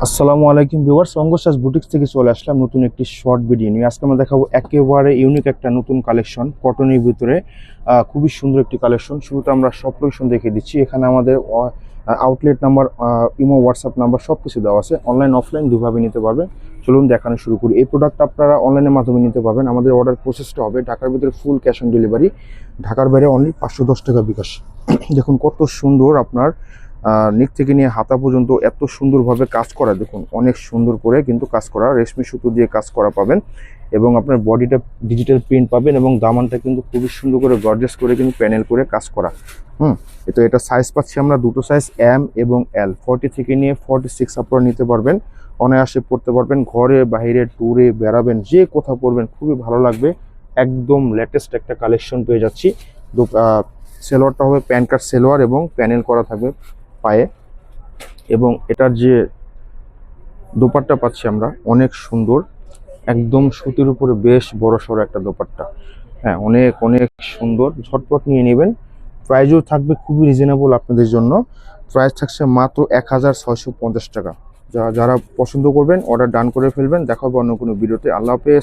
আসসালামু আলাইকুম viewers, অঙ্গসাজ boutiques থেকে চলে আসলাম নতুন একটি শর্ট ভিডিও নিয়ে। আজকে আমরা দেখাবো একেবারে ইউনিক একটা নতুন কালেকশন কটনের ভিতরে। খুবই সুন্দর একটি কালেকশন। শুরুতে আমরা সব কালেকশন দেখিয়ে দিচ্ছি। এখানে আমাদের outlet number, imo, WhatsApp number সব কিছু দেওয়া আছে। অনলাইন অফলাইন দুভাবে নিতে পারবেন। চলুন দেখানো শুরু করি। এই প্রোডাক্ট আপনারা অনলাইনের মাধ্যমে নিতে পারবেন। আমাদের অর্ডার প্রসেসটা হবে ঢাকার ভিতরে ফুল ক্যাশ অন ডেলিভারি, ঢাকার বাইরে অনলি 510 টাকা বিকাশ। দেখুন কত সুন্দর, আপনার নিচ থেকে নিয়ে হাতা পর্যন্ত এত সুন্দরভাবে কাজ করা। দেখুন অনেক সুন্দর করে কিন্তু কাজ করা, রেশমি সুতো দিয়ে কাজ করা পাবেন এবং আপনার বডিটা ডিজিটাল প্রিন্ট পাবেন এবং দামানটা কিন্তু খুবই সুন্দর করে গর্জিয়াস করে কিন্তু প্যানেল করে কাজ করা। তো এটা সাইজ পাচ্ছি আমরা দুটো সাইজ, এম এবং এল। 40 থেকে নিয়ে 46 আপনারা নিতে পারবেন, অনায়াসে পড়তে পারবেন। ঘরে বাইরে ট্যুরে বেড়াবেন, যে কোথাও পরবেন খুবই ভালো লাগবে। একদম লেটেস্ট একটা কালেকশন পেয়ে যাচ্ছি। সেলোয়ারটা হবে প্যান্ট কাট সেলোয়ার এবং প্যানেল করা থাকবে পায়ে, এবং এটার যে দোপাট্টা পাচ্ছি আমরা অনেক সুন্দর, একদম সুতির উপরে বেশ বড় সড়ো একটা দোপাট্টা। হ্যাঁ, অনেক অনেক সুন্দর, ঝটপট নিয়ে নেবেন। প্রাইসও থাকবে খুবই রিজনেবল আপনাদের জন্য। প্রাইস থাকছে মাত্র 1650 টাকা। যারা পছন্দ করবেন অর্ডার ডান করে ফেলবেন। দেখা হবে অন্য কোনো ভিডিওতে। আল্লাহ হাফেজ।